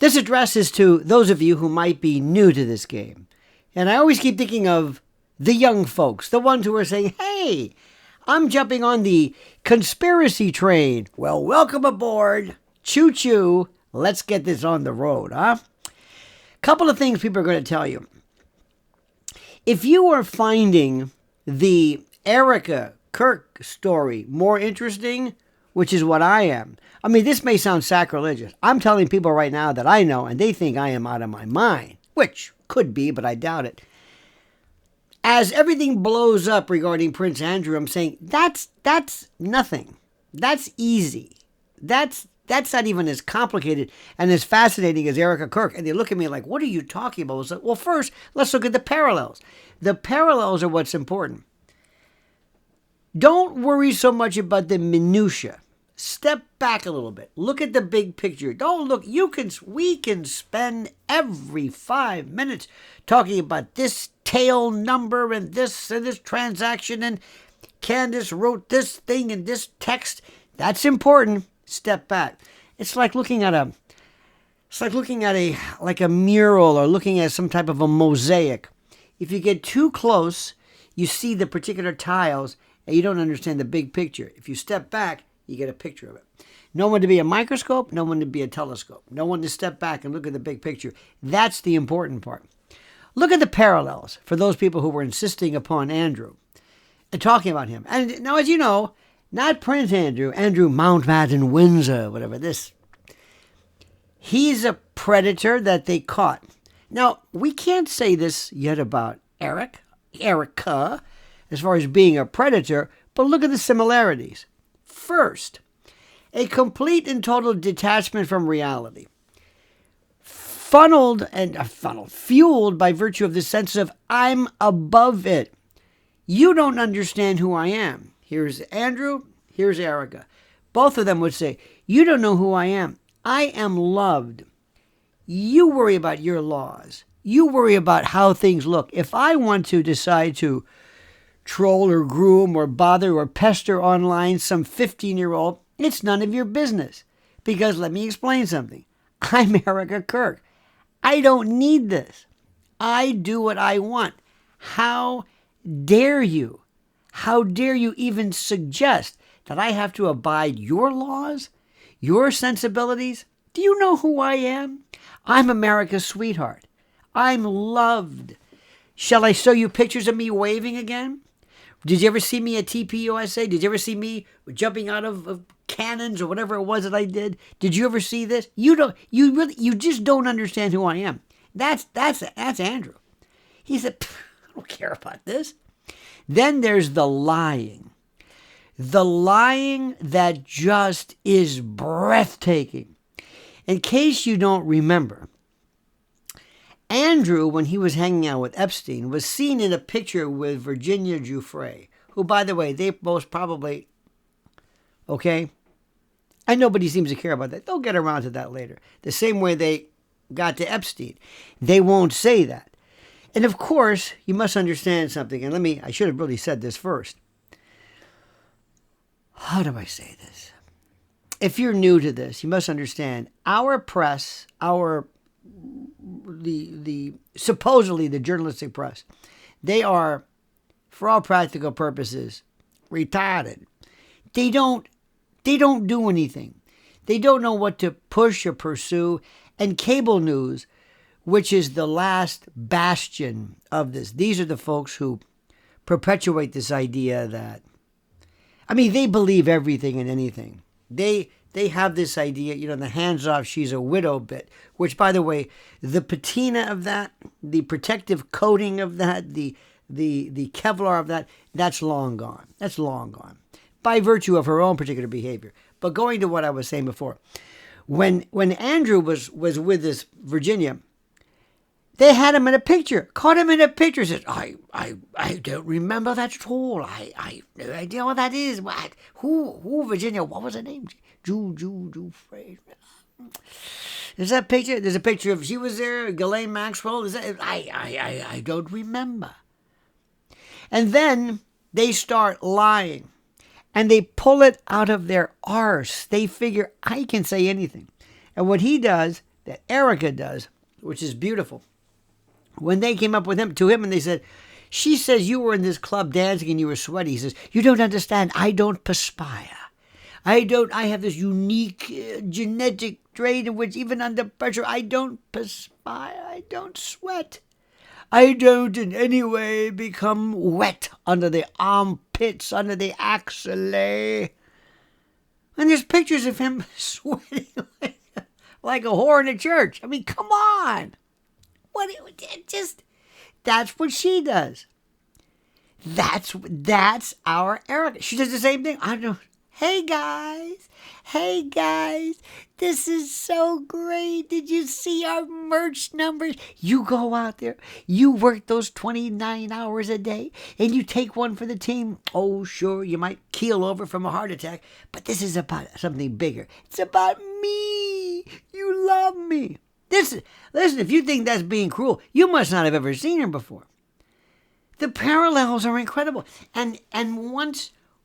This address is to those of you who might be new to this game. And I always keep thinking of the young folks, the ones who are saying, hey, I'm jumping on the conspiracy train. Well, welcome aboard. Choo-choo. Let's get this on the road, huh? Couple of things people are going to tell you. If you are finding the Erika Kirk story more interesting, which is what I am. I mean, this may sound sacrilegious. I'm telling people right now that I know, and they think I am out of my mind, which could be, but I doubt it. As everything blows up regarding Prince Andrew, I'm saying that's nothing. That's easy. That's not even as complicated and as fascinating as Erika Kirk. And they look at me like, what are you talking about? Like, well, first, let's look at the parallels. The parallels are what's important. Don't worry so much about the minutia. Step back a little bit. Look at the big picture. Don't look. We can spend every 5 minutes talking about this tail number and this transaction, and Candace wrote this thing and this text. That's important. Step back. It's like looking at a mural or looking at some type of a mosaic. If you get too close, you see the particular tiles and you don't understand the big picture. If you step back, you get a picture of it. No one to be a microscope, no one to be a telescope. No one to step back and look at the big picture. That's the important part. Look at the parallels for those people who were insisting upon Andrew and talking about him. And now, as you know, not Prince Andrew, Andrew Mountbatten Windsor, whatever this. He's a predator that they caught. Now, we can't say this yet about Erika, as far as being a predator, but look at the similarities. First, a complete and total detachment from reality. Fueled by virtue of the sense of I'm above it. You don't understand who I am. Here's Andrew, here's Erika. Both of them would say, you don't know who I am. I am loved. You worry about your laws. You worry about how things look. If I want to decide to troll or groom or bother or pester online some 15-year-old, it's none of your business. Because let me explain something. I'm Erika Kirk. I don't need this. I do what I want. How dare you? How dare you even suggest that I have to abide your laws, your sensibilities? Do you know who I am? I'm America's sweetheart. I'm loved. Shall I show you pictures of me waving again? Did you ever see me at TPUSA? Did you ever see me jumping out of cannons or whatever it was that I did? Did you ever see this? You just don't understand who I am. That's Andrew. He said, I don't care about this. Then there's the lying. The lying that just is breathtaking. In case you don't remember, Andrew, when he was hanging out with Epstein, was seen in a picture with Virginia Giuffre, who, by the way, they most probably, okay? And nobody seems to care about that. They'll get around to that later. The same way they got to Epstein. They won't say that. And of course, you must understand something. And I should have really said this first. How do I say this? If you're new to this, you must understand our press, the supposedly the journalistic press, they are, for all practical purposes, retarded. They don't do anything. They don't know what to push or pursue. And cable news, which is the last bastion of this, these are the folks who perpetuate this idea that, they believe everything and anything. They have this idea, the hands-off, she's a widow bit, which, by the way, the patina of that, the protective coating of that, the Kevlar of that, that's long gone. That's long gone by virtue of her own particular behavior. But going to what I was saying before, when Andrew was with this Virginia, they had him in a picture, caught him in a picture, said, I don't remember that at all. I have no idea what that is. What? Who, Virginia? What was her name? Frey. Is that picture? There's a picture of, she was there, Ghislaine Maxwell. Is that, I don't remember. And then they start lying. And they pull it out of their arse. They figure, I can say anything. And what he does, that Erika does, which is beautiful. When they came up with him and they said, she says you were in this club dancing and you were sweaty. He says, you don't understand. I don't perspire. I have this unique genetic trait in which even under pressure, I don't perspire. I don't sweat. I don't in any way become wet under the armpits, under the axillae. And there's pictures of him sweating like a whore in a church. I mean, come on. That's what she does. That's our Erika. She does the same thing. I don't. Hey guys, this is so great. Did you see our merch numbers? You go out there, you work those 29 hours a day, and you take one for the team. Oh, sure, you might keel over from a heart attack, but this is about something bigger. It's about me. You love me. Listen, if you think that's being cruel, you must not have ever seen her before. The parallels are incredible. And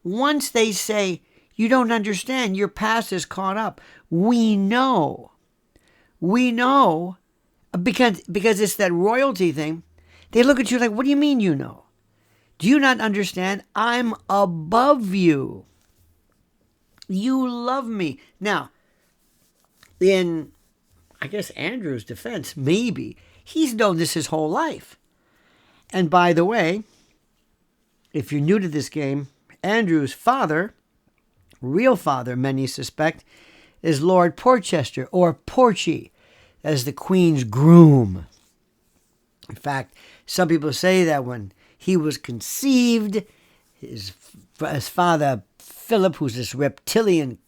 once they say, you don't understand, your past is caught up. We know, because it's that royalty thing. They look at you like, what do you mean you know? Do you not understand? I'm above you. You love me. Now, in, I guess, Andrew's defense, maybe, he's known this his whole life. And by the way, if you're new to this game, Andrew's father, real father, many suspect, is Lord Porchester, or Porchy, as the Queen's groom. In fact, some people say that when he was conceived, his father, Philip, who's this reptilian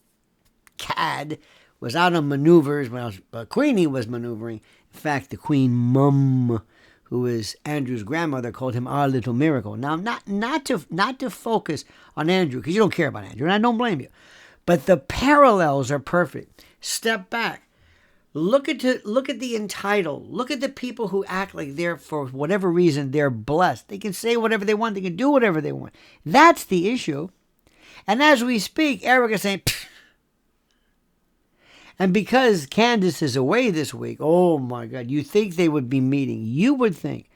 cad, was out on maneuvers while Queenie was maneuvering. In fact, the Queen Mum, who is Andrew's grandmother, called him our little miracle. Now, not to focus on Andrew, because you don't care about Andrew, and I don't blame you. But the parallels are perfect. Step back. Look at the entitled. Look at the people who act like they're, for whatever reason, they're blessed. They can say whatever they want. They can do whatever they want. That's the issue. And as we speak, Erika's saying, pfft. And because Candace is away this week, oh my God, you think they would be meeting. You would think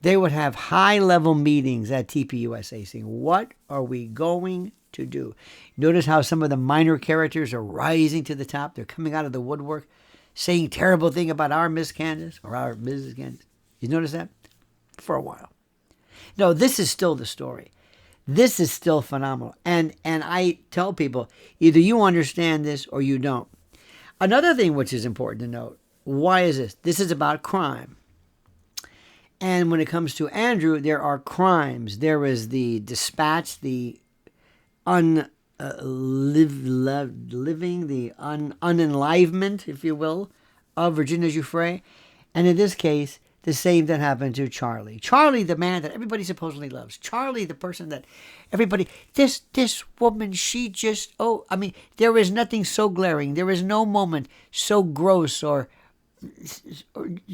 they would have high-level meetings at TPUSA saying, what are we going to do? Notice how some of the minor characters are rising to the top. They're coming out of the woodwork, saying terrible things about our Miss Candace or our Mrs. Candace. You notice that? For a while. No, this is still the story. This is still phenomenal. And I tell people, either you understand this or you don't. Another thing which is important to note, why is this? This is about crime. And when it comes to Andrew, there are crimes. There is the dispatch, the unenlivenment, if you will, of Virginia Giuffre. And in this case, the same that happened to Charlie. Charlie, the man that everybody supposedly loves. Charlie, the person that everybody, this woman, she just, there is nothing so glaring. There is no moment so gross or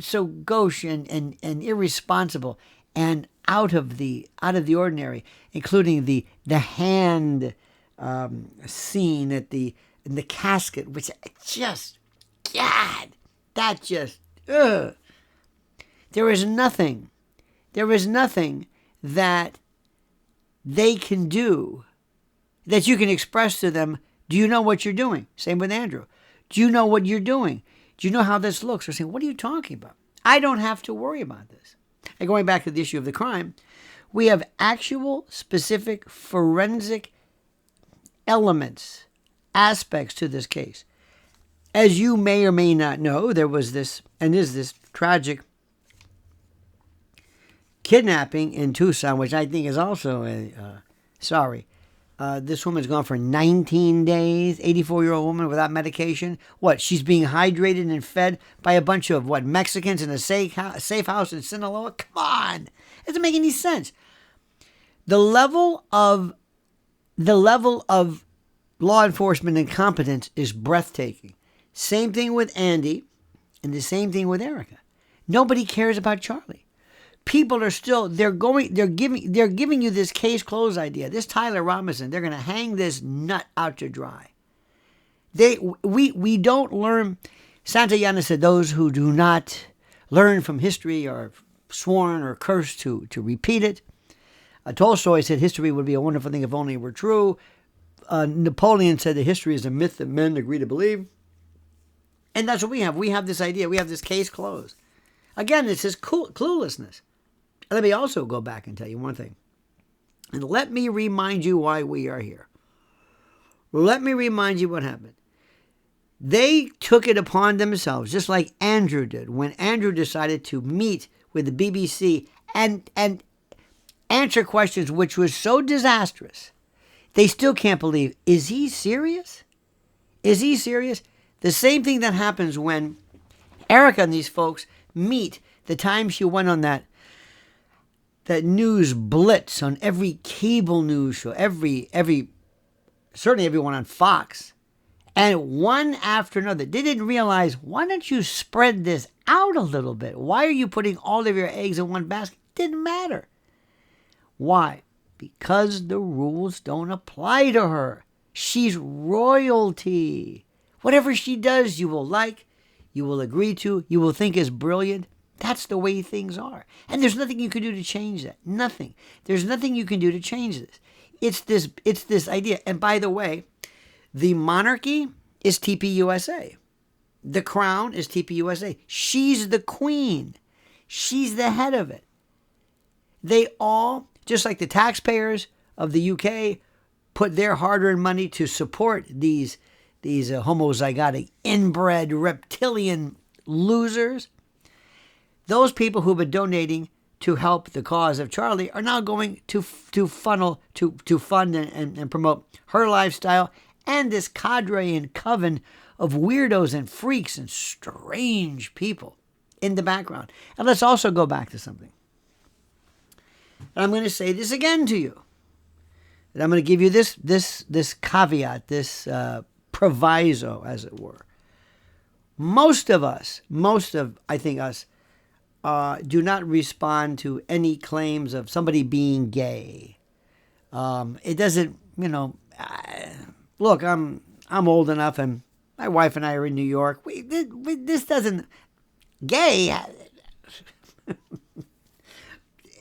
so gauche and irresponsible and out of the ordinary, including the hand scene in the casket, which just, God, that just, ugh. There is nothing that they can do that you can express to them, do you know what you're doing? Same with Andrew. Do you know what you're doing? Do you know how this looks? They're saying, what are you talking about? I don't have to worry about this. And going back to the issue of the crime, we have actual specific forensic elements, aspects to this case. As you may or may not know, there was this, and is this tragic kidnapping in Tucson, which I think is also this woman's gone for 19 days, 84-year-old woman without medication. What, she's being hydrated and fed by a bunch of, Mexicans in a safe house in Sinaloa? Come on. It doesn't make any sense. The level of law enforcement incompetence is breathtaking. Same thing with Andy, and the same thing with Erika. Nobody cares about Charlie. People are still, they're giving you this case closed idea. This Tyler Robinson, they're going to hang this nut out to dry. We don't learn, Santayana said those who do not learn from history are sworn or cursed to repeat it. Tolstoy said history would be a wonderful thing if only it were true. Napoleon said that history is a myth that men agree to believe. And that's what we have. We have this idea. We have this case closed. Again, it's this cluelessness. Let me also go back and tell you one thing. And let me remind you why we are here. Let me remind you what happened. They took it upon themselves, just like Andrew did, when Andrew decided to meet with the BBC and answer questions which was so disastrous. They still can't believe, is he serious? Is he serious? The same thing that happens when Erika and these folks meet the time she went on that news blitz on every cable news show, certainly everyone on Fox. And one after another, they didn't realize, why don't you spread this out a little bit? Why are you putting all of your eggs in one basket? Didn't matter. Why? Because the rules don't apply to her. She's royalty. Whatever she does, you will like, you will agree to, you will think is brilliant. That's the way things are. And there's nothing you can do to change that. Nothing. There's nothing you can do to change this. It's this idea. And by the way, the monarchy is TPUSA. The crown is TPUSA. She's the queen. She's the head of it. They all, just like the taxpayers of the UK, put their hard-earned money to support these homozygotic, inbred, reptilian losers. Those people who've been donating to help the cause of Charlie are now going to fund and promote her lifestyle and this cadre and coven of weirdos and freaks and strange people in the background. And let's also go back to something. And I'm going to say this again to you. And I'm going to give you this caveat, this proviso, as it were. Most of us, I think us, do not respond to any claims of somebody being gay. It doesn't, look, I'm old enough, and my wife and I are in New York. This doesn't, gay, it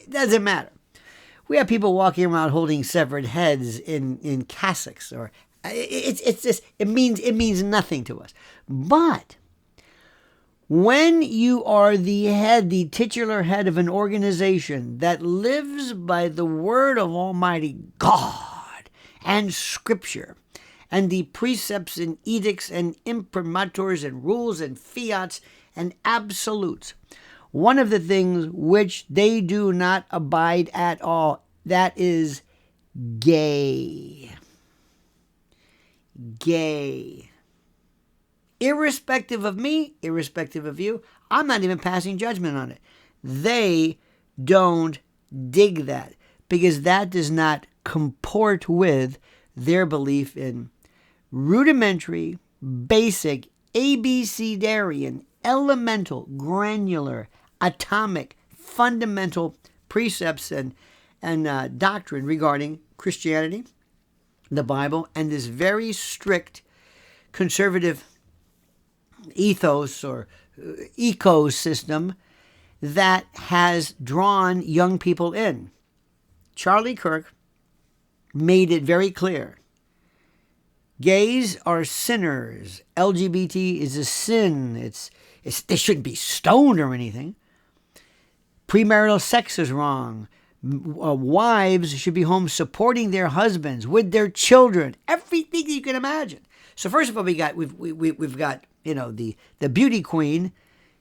doesn't matter. We have people walking around holding severed heads in cassocks, or it's just, it means nothing to us. But when you are the titular head of an organization that lives by the word of Almighty God and Scripture and the precepts and edicts and imprimaturs and rules and fiats and absolutes, one of the things which they do not abide at all, that is gay. Gay. Irrespective of me, irrespective of you, I'm not even passing judgment on it. They don't dig that because that does not comport with their belief in rudimentary, basic, abecedarian, elemental, granular, atomic, fundamental precepts and doctrine regarding Christianity, the Bible, and this very strict conservative ethos or ecosystem that has drawn young people in. Charlie Kirk made it very clear. Gays are sinners. LGBT is a sin. They shouldn't be stoned or anything. Premarital sex is wrong. Wives should be home supporting their husbands with their children. Everything you can imagine. So first of all, we've got the beauty queen,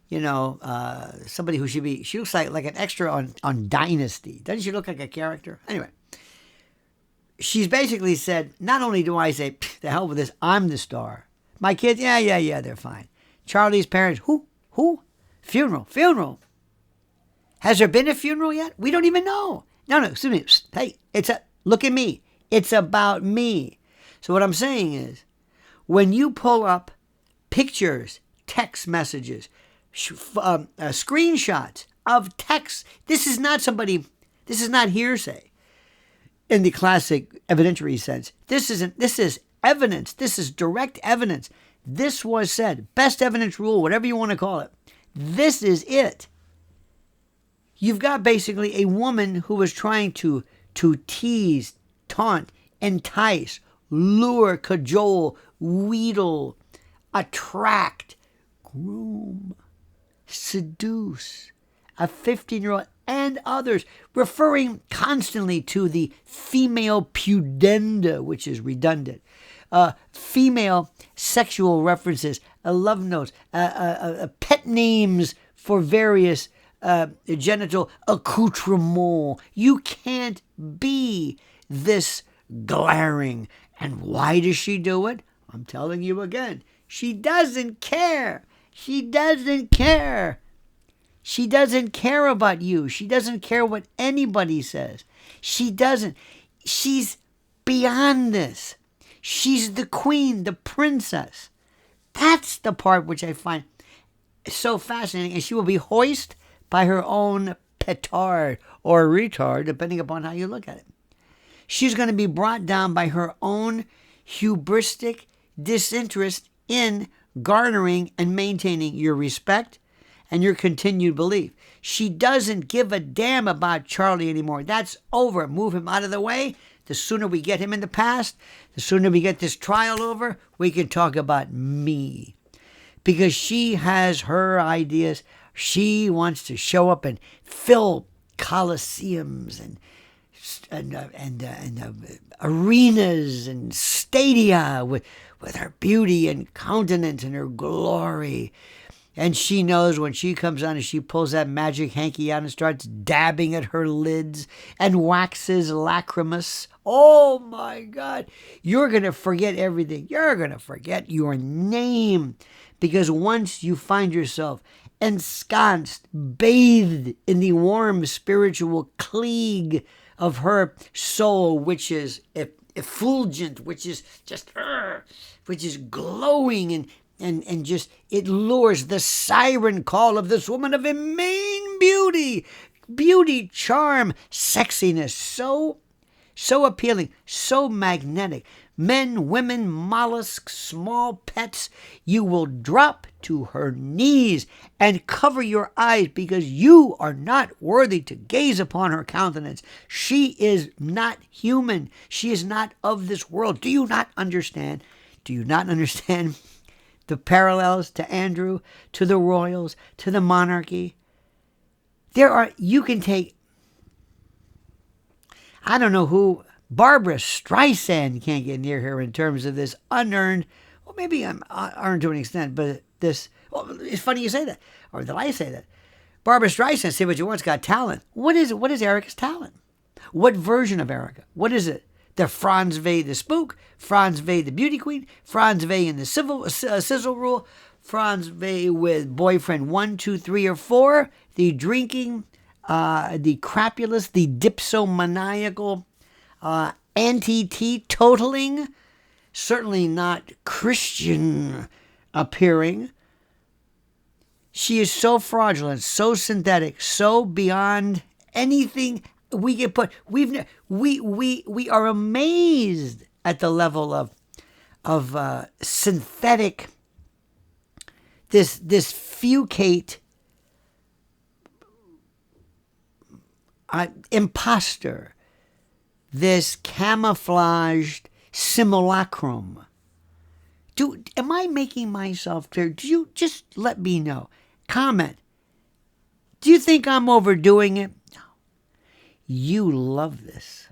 somebody who she looks like an extra on Dynasty. Doesn't she look like a character? Anyway, she's basically said, not only do I say, the hell with this, I'm the star. My kids, yeah, they're fine. Charlie's parents, who? Funeral. Has there been a funeral yet? We don't even know. No, excuse me. Hey, look at me. It's about me. So what I'm saying is, when you pull up pictures, text messages, screenshots of text, this is not hearsay in the classic evidentiary sense. This is evidence. This is direct evidence This was said. Best evidence rule, whatever you want to call it. This is it. You've got basically a woman who was trying to tease, taunt, entice, lure, cajole, wheedle, attract, groom, seduce a 15-year-old and others, referring constantly to the female pudenda, which is redundant, female sexual references, love notes, pet names for various genital accoutrements. You can't be this glaring. And why does she do it? I'm telling you again. She doesn't care. She doesn't care. She doesn't care about you. She doesn't care what anybody says. She doesn't. She's beyond this. She's the queen, the princess. That's the part which I find so fascinating. And she will be hoisted by her own petard or retard, depending upon how you look at it. She's going to be brought down by her own hubristic disinterest in garnering and maintaining your respect and your continued belief. She doesn't give a damn about Charlie anymore. That's over. Move him out of the way. The sooner we get him in the past, the sooner we get this trial over, we can talk about me. Because she has her ideas. She wants to show up and fill coliseums and arenas and stadia with her beauty and countenance and her glory. And she knows when she comes on and she pulls that magic hanky out and starts dabbing at her lids and waxes lachrymous. Oh my God, you're going to forget everything. You're going to forget your name. Because once you find yourself ensconced, bathed in the warm spiritual cleage of her soul, which is effulgent, which is just, which is glowing and just, it lures the siren call of this woman of immense beauty, charm, sexiness, so appealing, so magnetic. Men, women, mollusks, small pets, you will drop to her knees and cover your eyes because you are not worthy to gaze upon her countenance. She is not human. She is not of this world. Do you not understand? Do you not understand the parallels to Andrew, to the royals, to the monarchy? You can take, I don't know who, Barbara Streisand can't get near her in terms of this unearned, well, maybe I'm earned to an extent, but this, well, it's funny you say that, or that I say that. Barbara Streisand, say what you want, has got talent. What is it? What is Erika's talent? What version of Erika? What is it? The Franz Vey the spook, Franz Vey the beauty queen, Franz Vey in the sizzle rule, Franz Vey with boyfriend 1, 2, 3, or 4, the drinking, the crapulous, the dipsomaniacal, anti-teetotaling, certainly not Christian appearing. She is so fraudulent, so synthetic, so beyond anything we can put. We are amazed at the level of synthetic, this fucate imposter, this camouflaged simulacrum. Am I making myself clear? Do you just let me know? Comment. Do you think I'm overdoing it? No. You love this.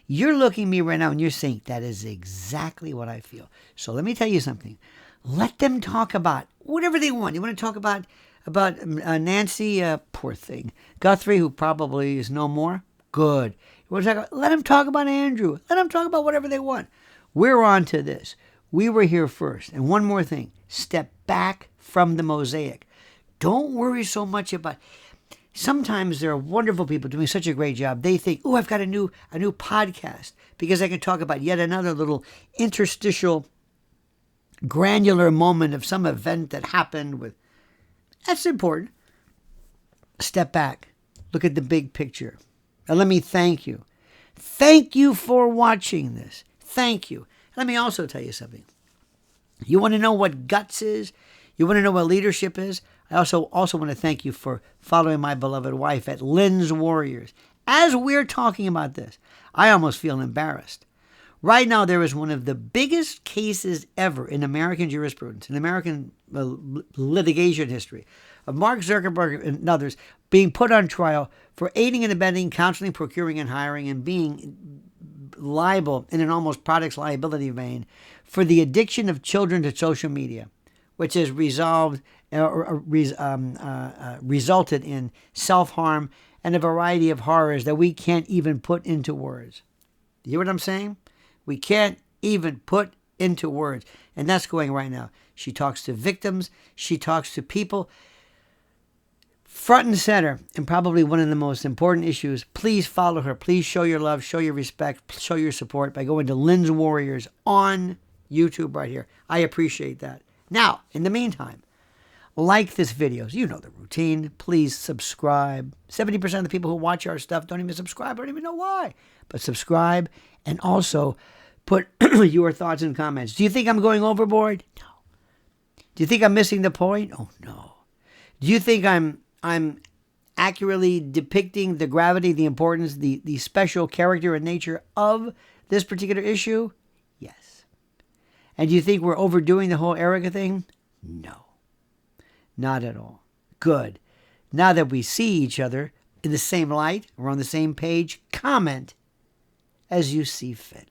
You're looking at me right now and you're saying, that is exactly what I feel. So let me tell you something. Let them talk about whatever they want. You want to talk about Nancy, poor thing, Guthrie, who probably is no more? Good. Let them talk about Andrew. Let them talk about whatever they want. We're on to this. We were here first. And one more thing. Step back from the mosaic. Don't worry so much about... Sometimes there are wonderful people doing such a great job. They think, oh, I've got a new podcast because I can talk about yet another little interstitial, granular moment of some event that happened with... That's important. Step back. Look at the big picture. And let me thank you. Thank you for watching this. Thank you. Let me also tell you something. You want to know what guts is? You want to know what leadership is? I also want to thank you for following my beloved wife at Lynn's Warriors. As we're talking about this, I almost feel embarrassed. Right now, there is one of the biggest cases ever in American jurisprudence, in American litigation history, of Mark Zuckerberg and others being put on trial for aiding and abetting, counseling, procuring, and hiring, and being liable in an almost products liability vein for the addiction of children to social media, which has resulted in self-harm and a variety of horrors that we can't even put into words. You hear what I'm saying? We can't even put into words. And that's going right now. She talks to victims. She talks to people. Front and center, and probably one of the most important issues. Please follow her. Please show your love, show your respect, show your support by going to Lynn's Warriors on YouTube right here. I appreciate that. Now, in the meantime, like this video. You know the routine. Please subscribe. 70% of the people who watch our stuff don't even subscribe. I don't even know why. But subscribe and also put your thoughts and comments. Do you think I'm going overboard? No. Do you think I'm missing the point? Oh, no. Do you think I'm accurately depicting the gravity, the importance, the special character and nature of this particular issue? Yes. And do you think we're overdoing the whole Erika thing? No. Not at all. Good. Now that we see each other in the same light, we're on the same page, comment as you see fit.